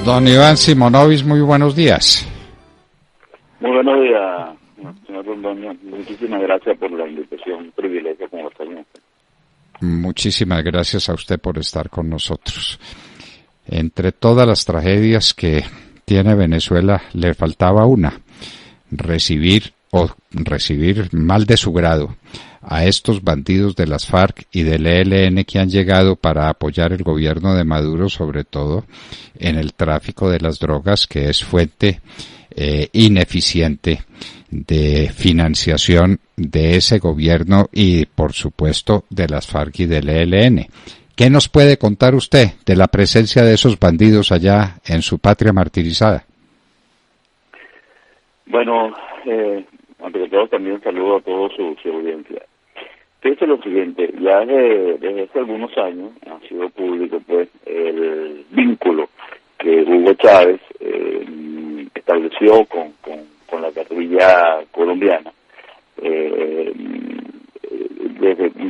Don Iván Simonovic, muy buenos días. Muy buenos días, señor Londoño. Muchísimas gracias por la invitación, un privilegio conversar. Muchísimas gracias a usted por estar con nosotros. Entre todas las tragedias que tiene Venezuela, le faltaba una: recibir mal de su grado a estos bandidos de las FARC y del ELN que han llegado para apoyar el gobierno de Maduro, sobre todo en el tráfico de las drogas, que es fuente ineficiente de financiación de ese gobierno y, por supuesto, de las FARC y del ELN. ¿Qué nos puede contar usted de la presencia de esos bandidos allá en su patria martirizada? Bueno, ante todo también un saludo a toda su audiencia. Fíjese lo siguiente, ya desde hace algunos años ha sido público pues el vínculo que Hugo Chávez estableció con la guerrilla colombiana.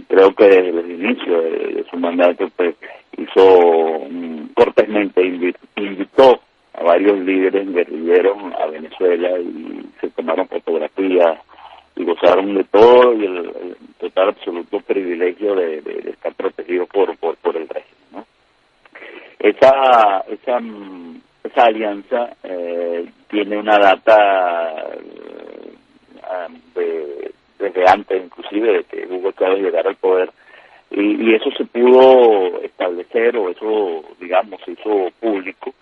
Creo que desde el inicio de su mandato pues hizo cortésmente, invitó a varios líderes guerrilleros a Venezuela y se tomaron fotografías y gozaron de todo y el total absoluto privilegio de estar protegidos por el régimen, ¿no? Esa alianza tiene una data desde antes inclusive de que Hugo Chávez llegara al poder y eso se pudo establecer, o eso digamos se hizo público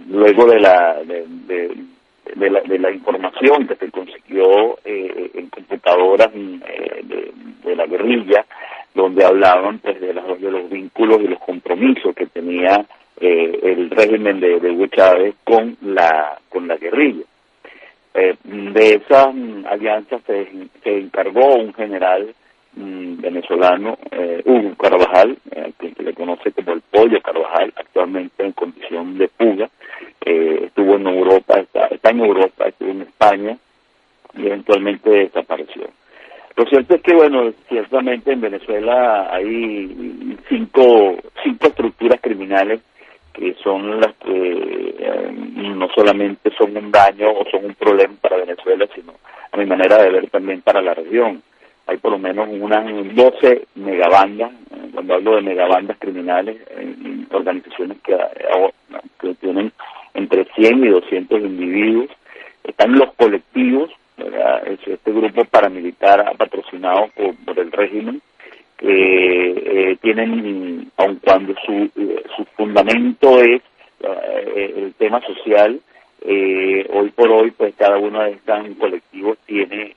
luego de la información que se consiguió en computadoras de la guerrilla, donde hablaban pues de los vínculos y los compromisos que tenía el régimen de Hugo Chávez con la guerrilla. De esa alianza se encargó un general venezolano, Hugo Carvajal, que se le conoce como el Pollo Carvajal, actualmente en condición de fuga. Estuvo en Europa, está en Europa, estuvo en España y eventualmente desapareció. Lo cierto es que, bueno, ciertamente en Venezuela hay cinco estructuras criminales que son las que no solamente son un daño o son un problema para Venezuela, sino a mi manera de ver también para la región. Hay por lo menos unas 12 megabandas, cuando hablo de megabandas criminales, organizaciones que tienen entre 100 y 200 individuos. Están los colectivos, ¿verdad? Este grupo paramilitar patrocinado por el régimen, que tienen, aun cuando su fundamento es el tema social, hoy por hoy pues cada uno de estos colectivos tiene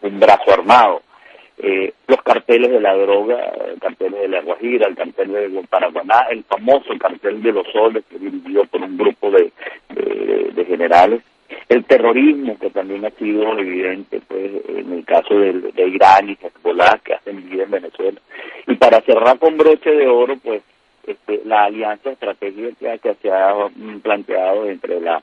un brazo armado. Los carteles de la droga, el cartel de La Guajira, el cartel de Paraguaná, el famoso cartel de los Soles, que es dirigido por un grupo de generales. El terrorismo, que también ha sido evidente pues en el caso de Irán y Hezbollah, que hacen vida en Venezuela. Y para cerrar con broche de oro, pues la alianza estratégica que se ha planteado entre la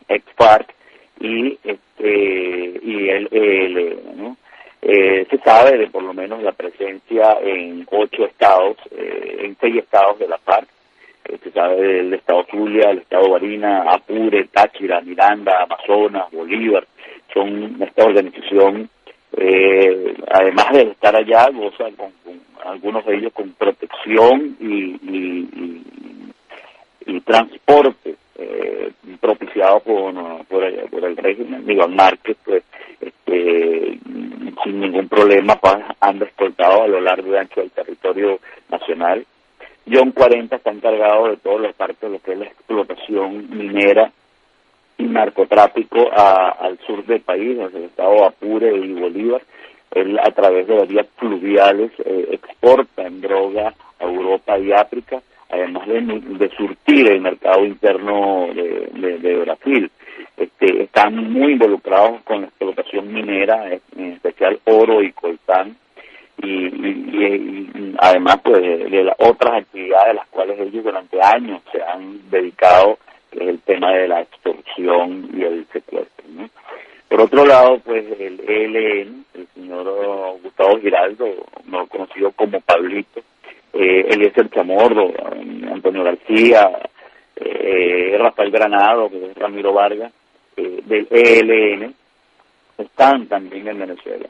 ex-FARC y el ELN, ¿no? Se sabe de por lo menos la presencia en 8 estados, en 6 estados de la FARC. Se sabe del estado Zulia, el estado Barinas, Apure, Táchira, Miranda, Amazonas, Bolívar. Son esta organización, además de estar allá, goza con algunos de ellos con protección y transporte propiciado por el régimen. Iván Márquez, pues, sin ningún problema, han escoltado a lo largo y ancho del territorio nacional. John 40 está encargado de toda la parte de lo que es la explotación minera y narcotráfico al sur del país, hacia el estado Apure y Bolívar. Él, a través de las vías fluviales, exporta en droga a Europa y África, además de surtir el mercado interno de Brasil. Están muy involucrados con la explotación minera, en especial oro y coltán, y además pues de las otras actividades a las cuales ellos durante años se han dedicado, que es el tema de la extorsión y el secuestro, ¿no? Por otro lado, pues el ELN, el señor Gustavo Giraldo, no conocido como Pablito, Eliezer Chamorro, han Antonio García, Rafael Granado, que es Ramiro Vargas, del ELN, están también en Venezuela.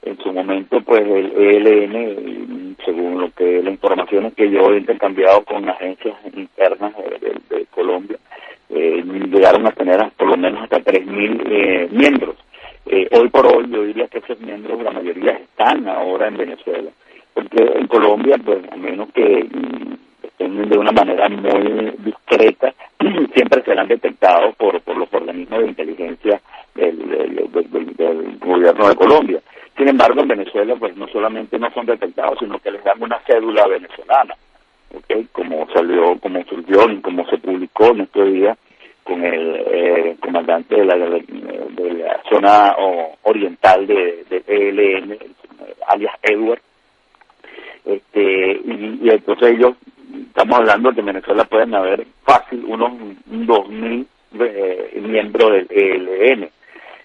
En su momento, pues el ELN, según lo que las informaciones que yo he intercambiado con agencias internas de Colombia, llegaron a tener por lo menos hasta 3.000 miembros. Hoy por hoy yo diría que esos miembros, la mayoría están ahora en Venezuela, porque en Colombia, pues a menos que estén de una manera muy discreta, siempre serán detectados por los organismos de inteligencia del gobierno de Colombia. Sin embargo, en Venezuela, pues no solamente no son detectados, sino que les dan una cédula venezolana, ¿okay? Como surgió y como se publicó en este día con el comandante de la zona oriental de ELN, alias Edward, y entonces ellos, estamos hablando de que en Venezuela pueden haber fácil unos 2.000 miembros del ELN.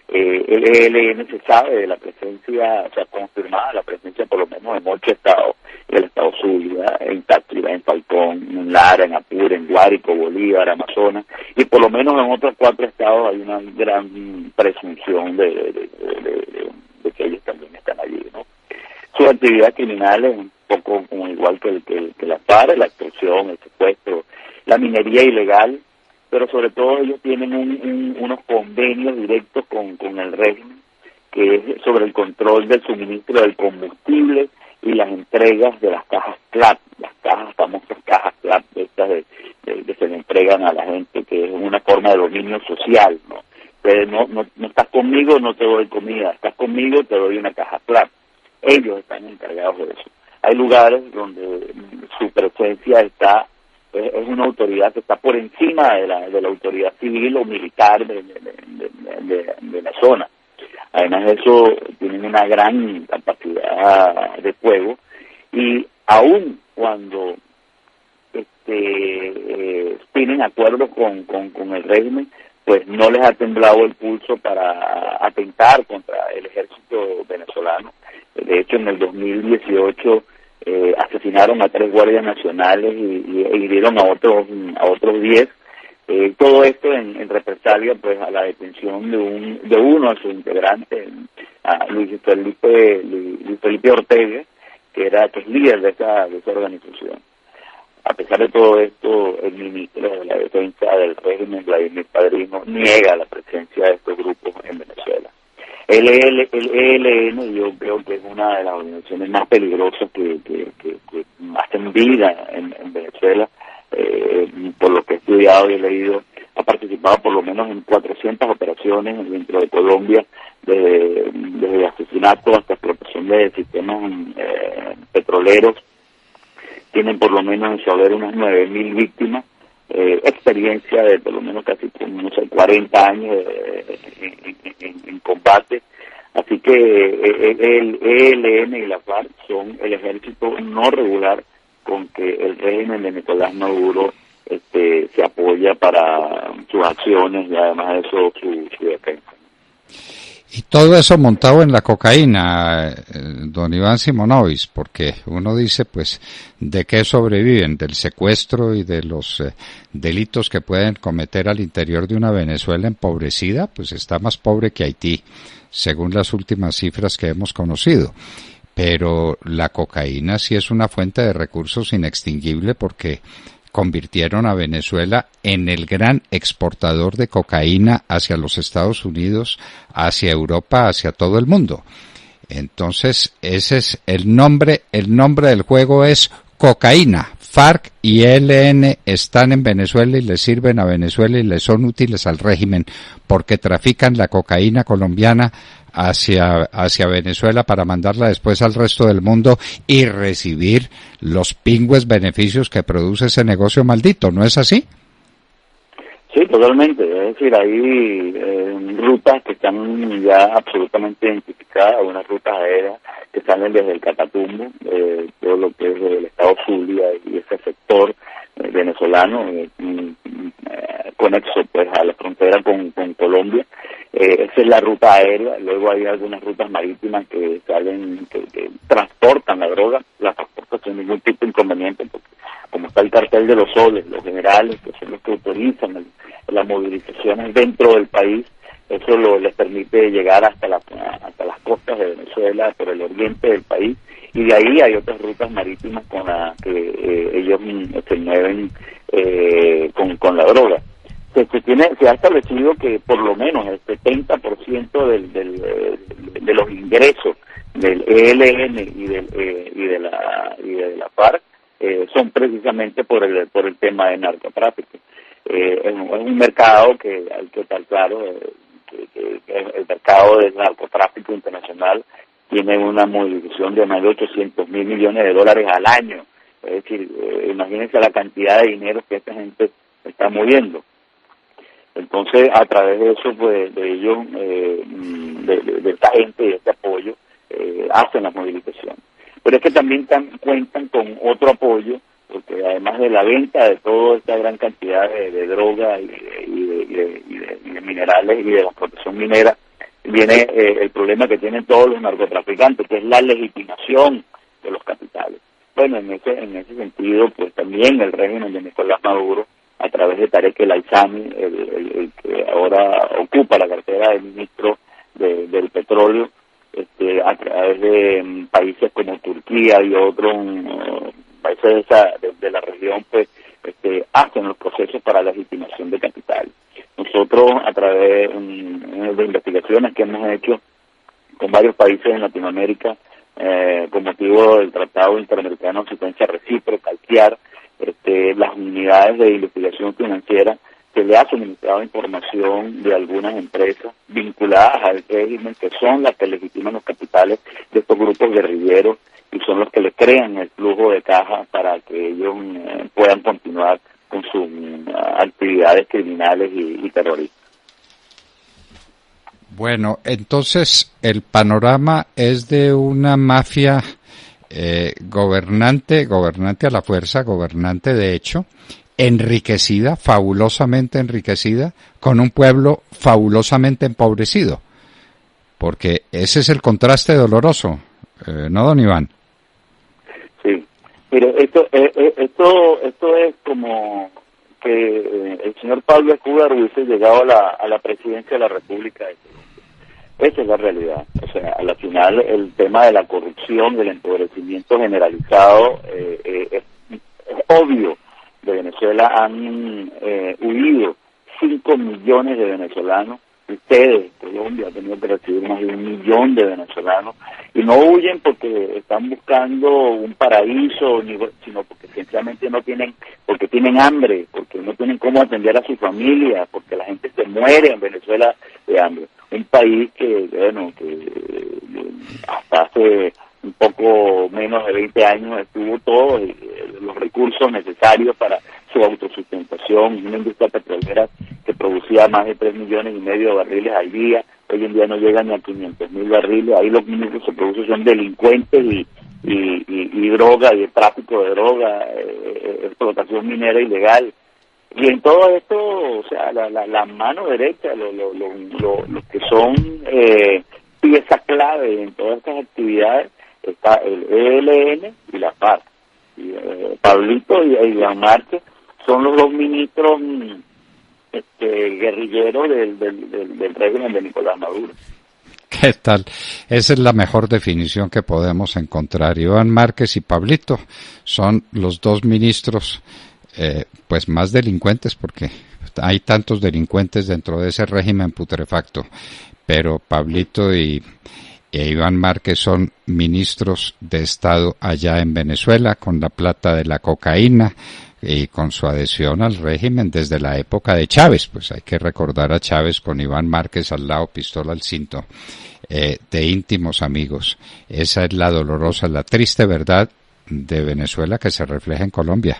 El ELN se sabe de la presencia, o sea, confirmada la presencia por lo menos en 8 estados, en el estado Zulia, en Táchira, en Falcón, en Lara, en Apure, en Guárico, Bolívar, Amazonas, y por lo menos en otros 4 estados hay una gran presunción de que ellos también están allí, ¿no? Su actividad criminal es un poco como igual que la FARC, la extorsión, el secuestro, la minería ilegal, pero sobre todo ellos tienen unos convenios directos con el régimen, que es sobre el control del suministro del combustible y las entregas de las cajas CLAP, las famosas cajas CLAP, estas que se le entregan a la gente, que es una forma de dominio social, ¿no? Pero no estás conmigo, no te doy comida, estás conmigo, te doy una caja CLAP. Ellos están encargados de eso. Hay lugares donde su presencia es una autoridad que está por encima de la autoridad civil o militar de la zona. Además de eso, tienen una gran capacidad de fuego, y aún cuando tienen acuerdos con el régimen, pues no les ha temblado el pulso para atentar contra el ejército venezolano. De hecho, en el 2018 asesinaron a 3 guardias nacionales e hirieron a otros 10. Todo esto en represalia, pues, a la detención de uno de sus integrantes, a Luis Felipe Ortega, que es líder de esa organización. A pesar de todo esto, el ministro de la Defensa del régimen, Vladimir Padrino, niega la presencia de estos grupos en Venezuela. El ELN yo creo que es una de las organizaciones más peligrosas que hacen vida en Venezuela. Por lo que he estudiado y he leído, ha participado por lo menos en 400 operaciones dentro de Colombia, desde asesinatos hasta explotación de sistemas petroleros. Tienen por lo menos en su haber unas 9.000 víctimas, experiencia de por lo menos casi 40 años en combate. Así que el ELN y la FARC son el ejército no regular con que el régimen venezolano duro se apoya para sus acciones, y además de eso su defensa. Y todo eso montado en la cocaína, don Iván Simonovic, porque uno dice, pues, ¿de qué sobreviven? Del secuestro y de los delitos que pueden cometer al interior de una Venezuela empobrecida, pues está más pobre que Haití, según las últimas cifras que hemos conocido. Pero la cocaína sí es una fuente de recursos inextinguible, porque convirtieron a Venezuela en el gran exportador de cocaína hacia los Estados Unidos, hacia Europa, hacia todo el mundo. Entonces, ese es el nombre del juego es cocaína. FARC y ELN están en Venezuela y le sirven a Venezuela y le son útiles al régimen, porque trafican la cocaína colombiana hacia Venezuela para mandarla después al resto del mundo y recibir los pingües beneficios que produce ese negocio maldito, ¿no es así? Sí, totalmente. Es decir, hay rutas que están ya absolutamente identificadas, unas rutas aéreas que salen desde el Catatumbo, todo lo que es el estado Zulia y ese sector venezolano, conexo pues a la frontera con Colombia. Esa es la ruta aérea. Luego hay algunas rutas marítimas que salen, que transportan la droga, la transportan sin ningún tipo de inconveniente, porque como está el cartel de los soles, los generales, que son los que autorizan las movilizaciones dentro del país. Eso les permite llegar hasta las costas de Venezuela, por el oriente del país, y de ahí hay otras rutas marítimas con las que ellos se mueven con la droga. Se ha establecido que por lo menos el 70% de los ingresos del ELN y de la FARC son precisamente por el tema de narcotráfico. Es un mercado hay que estar claro, que el mercado del narcotráfico internacional tiene una movilización de más de 800 mil millones de dólares al año. Es decir, imagínense la cantidad de dinero que esta gente está moviendo. Entonces, a través de eso, pues, de ellos, de esta gente y de este apoyo, hacen las movilizaciones. Pero es que también cuentan con otro apoyo, porque además de la venta de toda esta gran cantidad de droga y de minerales y de la explotación minera, viene el problema que tienen todos los narcotraficantes, que es la legitimación de los capitales. Bueno, en ese sentido, pues también el régimen de Nicolás Maduro, a través de Tarek El Aissami, el que ahora ocupa la cartera de ministro del petróleo, a través de países como Turquía y otros países de la región, pues hacen los procesos para la legitimación de capitales. Nosotros, a través de investigaciones que hemos hecho con varios países en Latinoamérica, con motivo del Tratado Interamericano de Asistencia Recíproca, el TIAR, las unidades de investigación financiera, se le ha suministrado información de algunas empresas vinculadas al régimen, que son las que legitiman los capitales de estos grupos guerrilleros y son los que le crean el flujo de caja para que ellos puedan continuar con sus actividades criminales y terroristas. Bueno, entonces el panorama es de una mafia gobernante a la fuerza, gobernante de hecho, enriquecida, fabulosamente enriquecida, con un pueblo fabulosamente empobrecido, porque ese es el contraste doloroso, ¿no, don Iván? Sí, pero esto es como que el señor Pablo Escobar hubiese llegado a la presidencia de la República. Esa es la realidad. O sea, a la final el tema de la corrupción, del empobrecimiento generalizado, es obvio. De Venezuela han huido 5 millones de venezolanos. Ustedes, Colombia, ha tenido que recibir más de 1 millón de venezolanos, y no huyen porque están buscando un paraíso, sino porque sencillamente porque tienen hambre, porque no tienen cómo atender a su familia, porque la gente se muere en Venezuela de hambre. Un país que hasta hace un poco menos de 20 años estuvo todos los recursos necesarios para su autosustentación, una industria petrolera que producía más de 3,5 millones de barriles al día. Hoy en día no llegan ni a 500,000 barriles. Ahí los únicos que se producen son delincuentes y droga, y el tráfico de droga, explotación minera ilegal. Y en todo esto, o sea, la mano derecha, los que son pieza clave en todas estas actividades, está el ELN y la FARC. Y, Pablito y Iván Márquez son los dos ministros guerrilleros del régimen de Nicolás Maduro. ¿Qué tal? Esa es la mejor definición que podemos encontrar. Iván Márquez y Pablito son los dos ministros pues más delincuentes, porque hay tantos delincuentes dentro de ese régimen putrefacto, pero Pablito y Iván Márquez son ministros de Estado allá en Venezuela, con la plata de la cocaína y con su adhesión al régimen desde la época de Chávez. Pues hay que recordar a Chávez con Iván Márquez al lado, pistola al cinto, de íntimos amigos. Esa es la dolorosa, la triste verdad de Venezuela que se refleja en Colombia.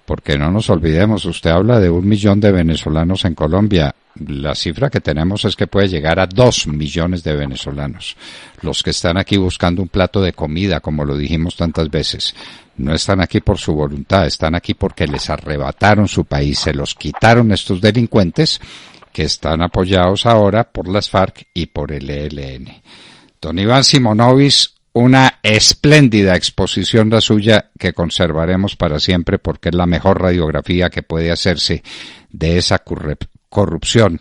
Porque no nos olvidemos, usted habla de 1 millón de venezolanos en Colombia. La cifra que tenemos es que puede llegar a 2 millones de venezolanos. Los que están aquí buscando un plato de comida, como lo dijimos tantas veces, no están aquí por su voluntad, están aquí porque les arrebataron su país, se los quitaron estos delincuentes que están apoyados ahora por las FARC y por el ELN. Don Iván Simonovic, una espléndida exposición la suya que conservaremos para siempre porque es la mejor radiografía que puede hacerse de esa corrupción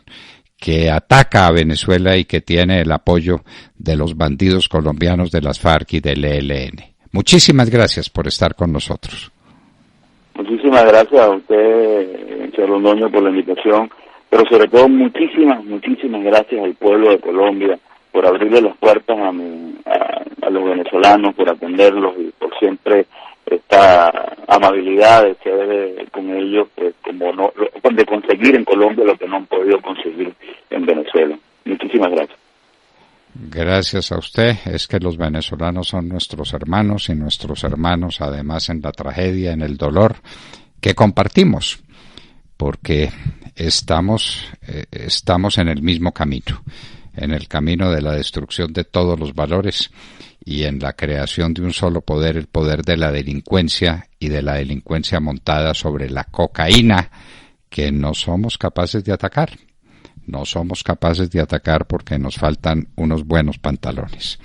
que ataca a Venezuela y que tiene el apoyo de los bandidos colombianos de las FARC y del ELN. Muchísimas gracias por estar con nosotros. Muchísimas gracias a usted, señor Londoño, por la invitación, pero sobre todo muchísimas gracias al pueblo de Colombia por abrirle las puertas a los venezolanos, por atenderlos y por siempre esta amabilidad de ser con ellos, pues como de conseguir en Colombia lo que no han podido conseguir en Venezuela. Muchísimas gracias. Gracias a usted. Es que los venezolanos son nuestros hermanos y nuestros hermanos además en la tragedia, en el dolor que compartimos, porque estamos en el mismo camino, en el camino de la destrucción de todos los valores y en la creación de un solo poder, el poder de la delincuencia y de la delincuencia montada sobre la cocaína que no somos capaces de atacar. No somos capaces de atacar porque nos faltan unos buenos pantalones.